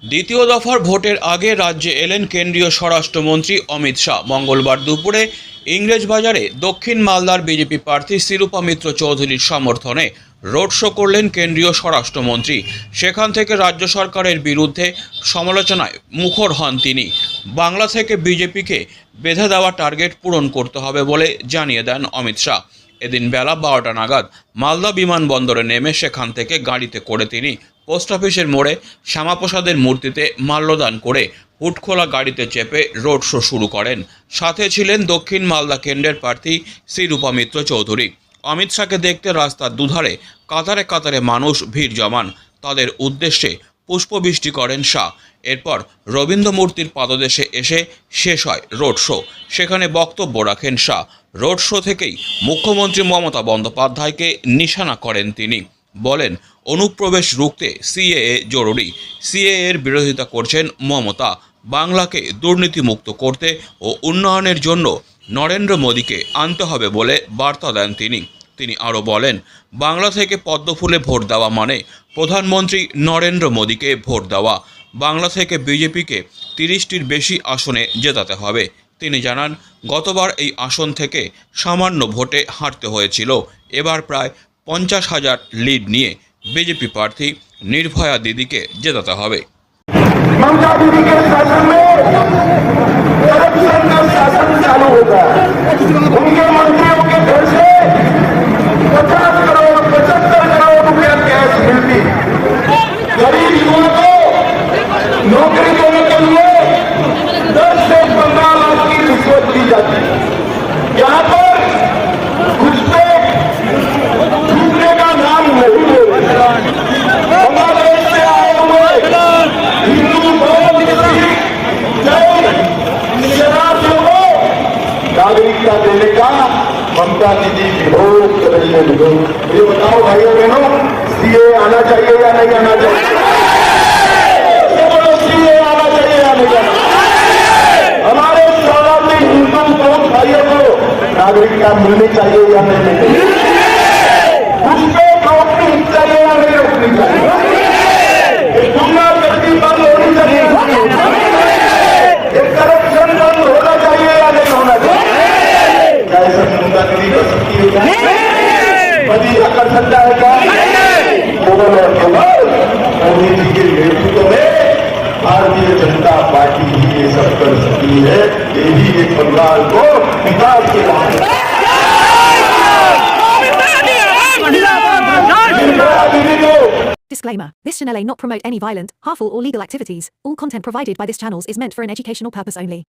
দ্বিতীয় দফার ভোটের আগে রাজ্যে এলেন কেন্দ্রীয় স্বরাষ্ট্রমন্ত্রী অমিত শাহ। মঙ্গলবার দুপুরে ইংরেজবাজারে দক্ষিণ মালদার বিজেপি প্রার্থী শিরূপা মিত্র চৌধুরীর সমর্থনে রোড শো করলেন কেন্দ্রীয় স্বরাষ্ট্রমন্ত্রী। সেখান থেকে রাজ্য সরকারের বিরুদ্ধে সমালোচনায় মুখর হন তিনি। বাংলা থেকে বিজেপিকে বেঁধে দেওয়া টার্গেট পূরণ করতে হবে বলে জানিয়ে দেন অমিত শাহ। এদিন বেলা 12টা নাগাদ মালদা বিমানবন্দরে নেমে সেখান থেকে গাড়িতে করে তিনি পোস্ট অফিসের মোড়ে শ্যামাপ্রসাদের মূর্তিতে মাল্যদান করে হুডখোলা গাড়িতে চেপে রোড শো শুরু করেন। সাথে ছিলেন দক্ষিণ মালদা কেন্দ্রের প্রার্থী শিরূপা মিত্র চৌধুরী। অমিত শাহকে দেখতে রাস্তার দুধারে কাতারে কাতারে মানুষ ভিড় জমান। তাদের উদ্দেশ্যে পুষ্পবৃষ্টি করেন শাহ। এরপর রবীন্দ্র মূর্তির পাদদেশে এসে শেষ হয় রোড শো। সেখানে বক্তব্য রাখেন শাহ। রোড শো থেকেই মুখ্যমন্ত্রী মমতা বন্দ্যোপাধ্যায়কে নিশানা করেন তিনি। বলেন, অনুপ্রবেশ রুখতে সিএএ জরুরি। সিএএ এর বিরোধিতা করছেন মমতা। বাংলাকে দুর্নীতিমুক্ত করতে ও উন্নয়নের জন্য নরেন্দ্র মোদীকে আনতে হবে বলে বার্তা দেন তিনি আরও বলেন, বাংলা থেকে পদ্মফুলে ভোট দেওয়া মানে প্রধানমন্ত্রী নরেন্দ্র মোদীকে ভোট দেওয়া। বাংলা থেকে বিজেপিকে 30টির বেশি আসনে জেতাতে হবে। তিনি জানান, গতবার এই আসন থেকে সামান্য ভোটে হারতে হয়েছিল। এবার প্রায় 50,000 লিড নিয়ে বিজেপি প্রার্থী निर्भया दीदी के जताते হবে। ममता दीदी के शासन में करप्शन का शासन चालू होगा। उनके मंत्रियों के घर से 50 करोड़ 75 करोड़ रुपया कैश मिलती। गरीब युवाओं को नौकरी देने के लिए 10 से 15 लाख की रिश्वत दी जाती। यहाँ पर घुसपैठ घूमने का नाम नहीं ले नागरिकता देने का ममता दीदी विरोध कर रही है। ये बताओ भाइयों बहनों, सीए आना चाहिए या नहीं आना चाहिए? सीए आना चाहिए या नहीं आना? हमारे शरणार्थी हिंदू बौद्ध भाइयों को नागरिकता मिलनी चाहिए या नहीं मिलनी चाहिए? उसको रोकनी चाहिए या नहीं रोकनी चाहिए? गुंडागर्दी बंद होनी चाहिए, करप्शन बंद होना चाहिए या नहीं होना चाहिए? ऐसा गुंडागर्दी कर सकती है क्या? मदीना कर सकता है क्या? केवल और केवल मोदी जी के नेतृत्व में भारतीय जनता पार्टी ही ये सब कर सकती है। यही एक बंगाल को विकास के Disclaimer. This channel may not promote any violent, harmful or legal activities. All content provided by this channel is meant for an educational purpose only.